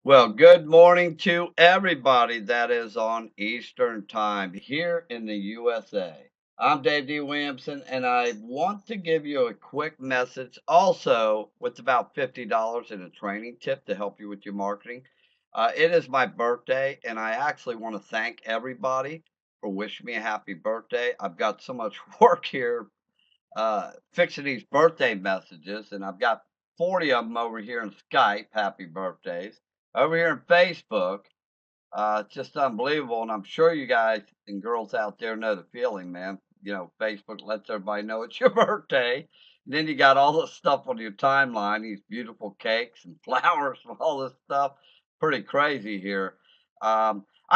Well, good morning to everybody that is on Eastern Time here in the USA. I'm Dave D. Williamson, and I want to give you a quick message also with about $50 in a training tip to help you with your marketing. It is my birthday, and I actually want to thank everybody for wishing me a happy birthday. I've got so much work here fixing these birthday messages, and I've got 40 of them over here in Skype. Happy birthdays. Over here in Facebook, it's just unbelievable. And I'm sure you guys and girls out there know the feeling, man. You know, Facebook lets everybody know it's your birthday. And then you got all this stuff on your timeline, these beautiful cakes and flowers and all this stuff. Pretty crazy here. I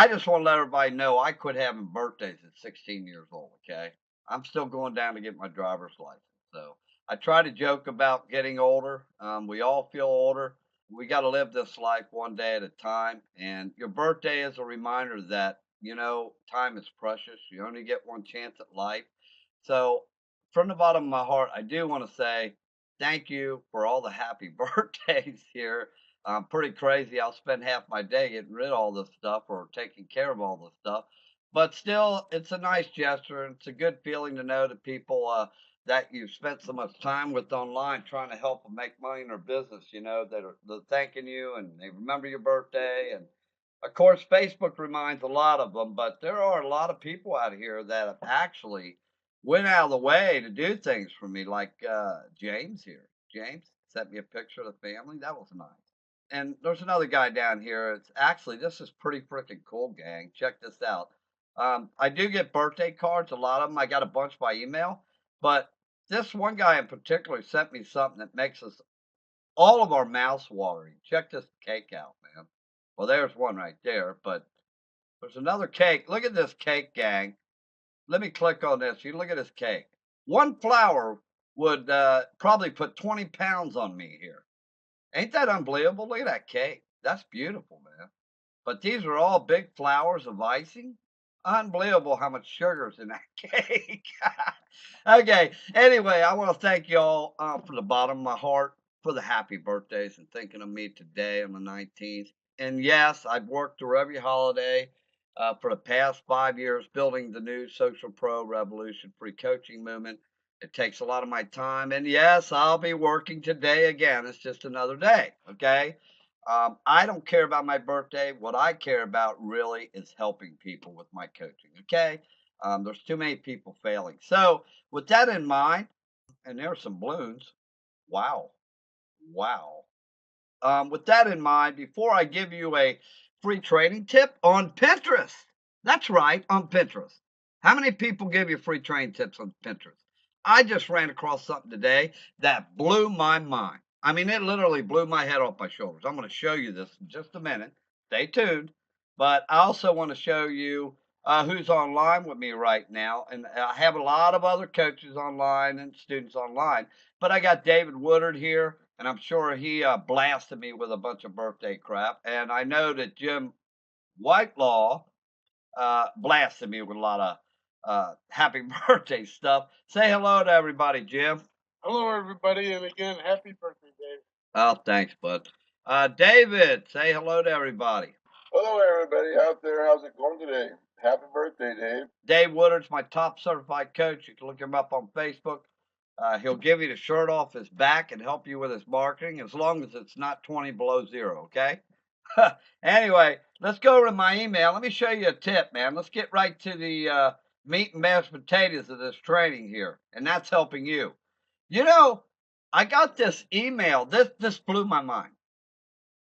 just want to let everybody know I quit having birthdays at 16 years old, okay? I'm still going down to get my driver's license. So I try to joke about getting older. We all feel older. We got to live this life one day at a time. And your birthday is a reminder that, time is precious. You only get one chance at life. So, from the bottom of my heart, I do want to say thank you for all the happy birthdays here. Pretty crazy. I'll spend half my day getting rid of all this stuff or taking care of all this stuff. But still, it's a nice gesture. And it's a good feeling to know that people that you've spent so much time with online trying to help them make money in their business, they're thanking you and they remember your birthday. And of course, Facebook reminds a lot of them, but there are a lot of people out here that have actually went out of the way to do things for me, like James here. James sent me a picture of the family. That was nice. And there's another guy down here. It's actually, this is pretty freaking cool, gang. Check this out. I do get birthday cards, a lot of them. I got a bunch by email, but this one guy in particular sent me something that makes us all of our mouths watering. Check this cake out, man. Well, there's one right there, but there's another cake. Look at this cake, gang. Let me click on this. You look at this cake. One flower would probably put 20 pounds on me here. Ain't that unbelievable? Look at that cake. That's beautiful, man. But these are all big flowers of icing. Unbelievable how much sugar's in that cake. Okay. Anyway, I want to thank you all from the bottom of my heart for the happy birthdays and thinking of me today on the 19th. And yes, I've worked through every holiday for the past 5 years building the new Social Pro Revolution free coaching movement. It takes a lot of my time. And yes, I'll be working today again. It's just another day. Okay. I don't care about my birthday. What I care about really is helping people with my coaching. Okay. There's too many people failing. So, with that in mind, and there's some balloons. Wow. Wow. With that in mind, before I give you a free training tip on Pinterest, that's right, on Pinterest. How many people give you free training tips on Pinterest? I just ran across something today that blew my mind. I mean, it literally blew my head off my shoulders. I'm going to show you this in just a minute. Stay tuned. But I also want to show you who's online with me right now. And I have a lot of other coaches online and students online. But I got David Woodard here, and I'm sure he blasted me with a bunch of birthday crap. And I know that Jim Whitelaw blasted me with a lot of happy birthday stuff. Say hello to everybody, Jim. Hello, everybody, and again, happy birthday, Dave. Oh, thanks, bud. David, say hello to everybody. Hello, everybody out there. How's it going today? Happy birthday, Dave. Dave Woodard's my top certified coach. You can look him up on Facebook. He'll give you the shirt off his back and help you with his marketing as long as it's not 20 below zero, okay? Anyway, let's go over to my email. Let me show you a tip, man. Let's get right to the meat and mashed potatoes of this training here, and that's helping you. You know, I got this email. This blew my mind.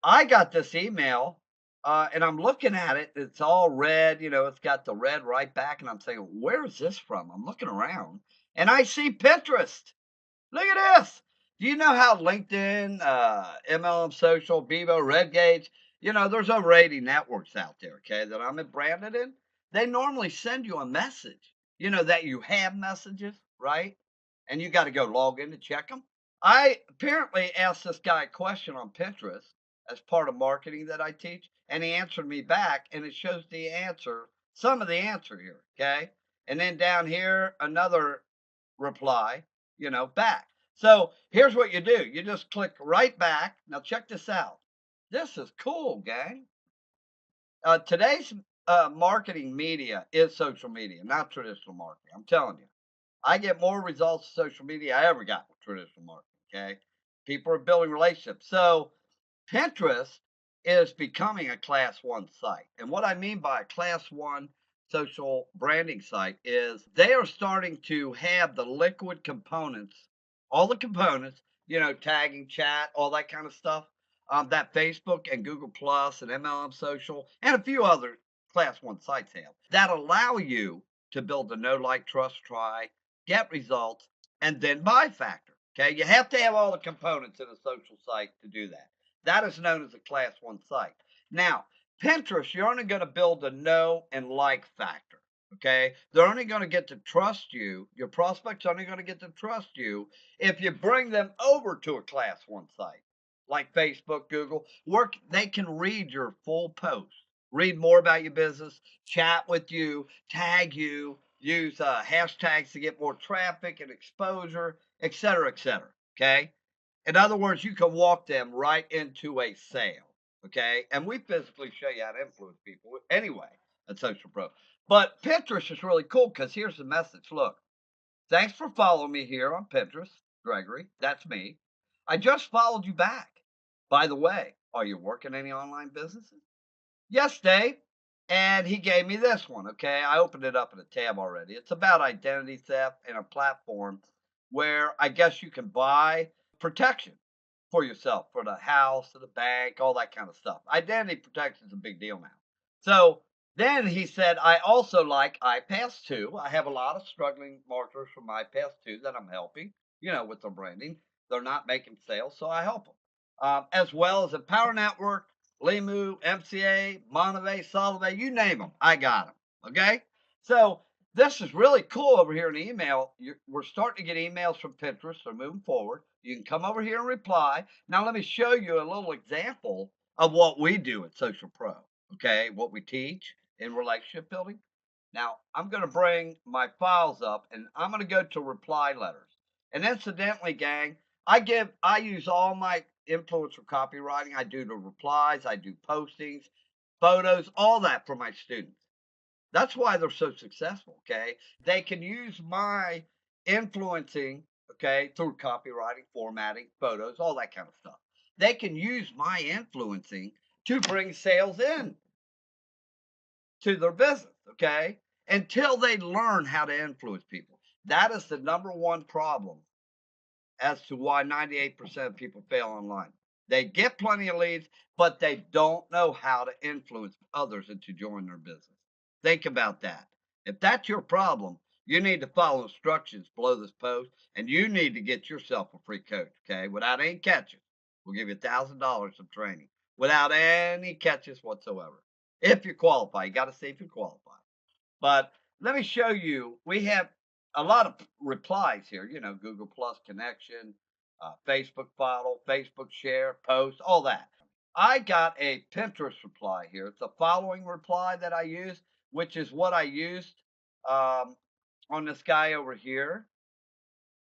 I got this email, and I'm looking at it. It's all red. It's got the red right back, and I'm saying, "Where is this from?" I'm looking around, and I see Pinterest. Look at this. Do you know how LinkedIn, MLM Social, Bevo, Redgate, there's over 80 networks out there, okay, that I'm branded in? They normally send you a message, that you have messages, right? And you got to go log in to check them. I apparently asked this guy a question on Pinterest as part of marketing that I teach, and he answered me back, and it shows the answer, some of the answer here, okay? And then down here, another reply, back. So here's what you do. You just click right back. Now check this out. This is cool, gang. Today's marketing media is social media, not traditional marketing. I'm telling you. I get more results in social media I ever got with traditional marketing. Okay. People are building relationships. So Pinterest is becoming a class one site. And what I mean by a class one social branding site is they are starting to have the liquid components, all the components, tagging, chat, all that kind of stuff, that Facebook and Google Plus and MLM Social and a few other class one sites have that allow you to build a know, like, trust, try, get results, and then buy factor. Okay. You have to have all the components in a social site to do that. That is known as a class one site. Now, Pinterest, you're only going to build a know and like factor. Okay. They're only going to get to trust you. Your prospects are only going to get to trust you if you bring them over to a class one site like Facebook, Google, work. They can read your full post, read more about your business, chat with you, tag you, use hashtags to get more traffic and exposure, et cetera, et cetera. Okay. In other words, you can walk them right into a sale. Okay. And we physically show you how to influence people anyway at Social Pro. But Pinterest is really cool because here's the message. Look, thanks for following me here on Pinterest, Gregory. That's me. I just followed you back. By the way, are you working any online businesses? Yes, Dave. And he gave me this one. Okay. I opened it up in a tab already. It's about identity theft and a platform where I guess you can buy protection for yourself, for the house, for the bank, all that kind of stuff. Identity protection is a big deal now. So then he said, I also like iPass 2. I have a lot of struggling marketers from iPass 2 that I'm helping, with their branding. They're not making sales, so I help them. As well as Empower Network, Limu, MCA, Monave, Solove, you name them, I got them. Okay? So this is really cool over here in the email. We're starting to get emails from Pinterest. So moving forward, you can come over here and reply. Now, let me show you a little example of what we do at Social Pro. Okay? What we teach in relationship building. Now, I'm going to bring my files up and I'm going to go to reply letters. And incidentally, gang, I use all my influencer copywriting. I do the replies, I do postings, photos, all that for my students. That's why they're so successful. Okay. They can use my influencing, okay, through copywriting, formatting, photos, all that kind of stuff. They can use my influencing to bring sales in to their business. Okay. Until they learn how to influence people. That is the number one problem as to why 98% of people fail online. They get plenty of leads, but they don't know how to influence others into joining their business. Think about that. If that's your problem, you need to follow instructions below this post and you need to get yourself a free coach, okay? Without any catches. We'll give you $1,000 of training without any catches whatsoever. If you qualify, you got to see if you qualify. But let me show you. We have a lot of replies here. Google Plus connection, Facebook follow, Facebook share, post, all that. I got a Pinterest reply here. It's a following reply that I used, which is what I used on this guy over here.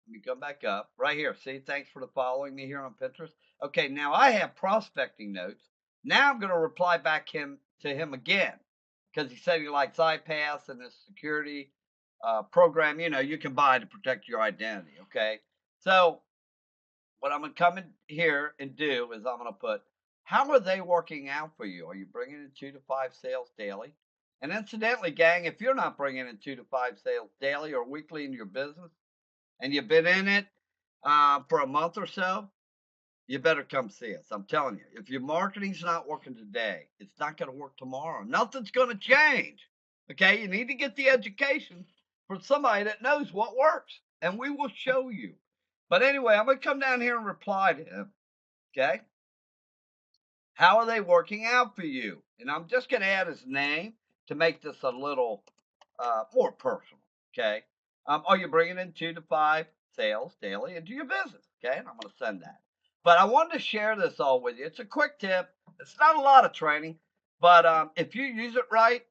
Let me go back up right here. See, thanks for the following me here on Pinterest. Okay, now I have prospecting notes. Now I'm going to reply back to him again because he said he likes iPass and this security program. You can buy to protect your identity. Okay, so what I'm going to come in here and do is I'm going to put, how are they working out for you? Are you bringing in 2 to 5 sales daily? And incidentally, gang, if you're not bringing in 2 to 5 sales daily or weekly in your business, and you've been in it for a month or so, you better come see us. I'm telling you, if your marketing's not working today, it's not going to work tomorrow. Nothing's going to change. Okay, you need to get the education from somebody that knows what works, and we will show you. But anyway, I'm going to come down here and reply to him. Okay, how are they working out for you? And I'm just going to add his name to make this a little more personal. Okay. Are you bringing in 2 to 5 sales daily into your business? Okay. And I'm going to send that. But I wanted to share this all with you. It's a quick tip. It's not a lot of training, but if you use it right,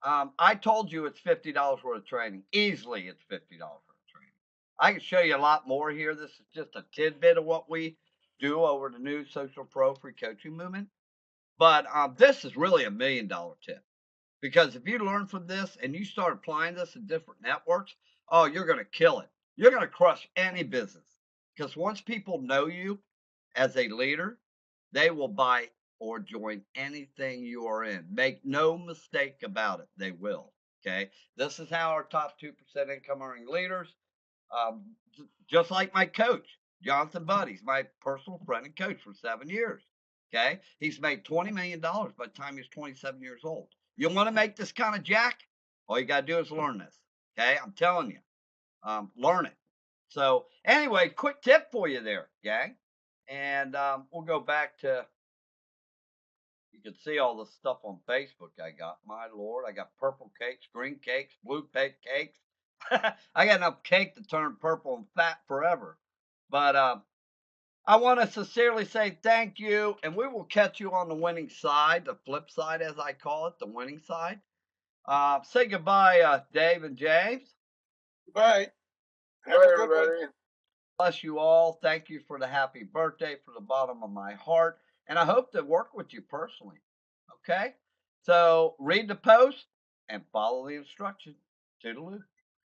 I told you it's $50 worth of training. Easily, it's $50 worth of training. I can show you a lot more here. This is just a tidbit of what we do over the new Social Pro free coaching movement. But this is really $1 million tip. Because if you learn from this and you start applying this in different networks, oh, you're going to kill it. You're going to crush any business. Because once people know you as a leader, they will buy or join anything you are in. Make no mistake about it, they will. Okay. This is how our top 2% income earning leaders, um, just like my coach, Jonathan Budd, he's my personal friend and coach for 7 years. Okay. He's made $20 million by the time he's 27 years old. You want to make this kind of jack? All you got to do is learn this. Okay. I'm telling you, learn it. So, anyway, quick tip for you there, gang. And we'll go back to, you can see all the stuff on Facebook I got. My Lord, I got purple cakes, green cakes, blue cakes. I got enough cake to turn purple and fat forever. But I want to sincerely say thank you, and we will catch you on the winning side, the flip side, as I call it, the winning side. Say goodbye, Dave and James. Bye. Have a good one. Everybody. Bless you all. Thank you for the happy birthday from the bottom of my heart. And I hope to work with you personally. Okay? So read the post and follow the instructions. Toodaloo.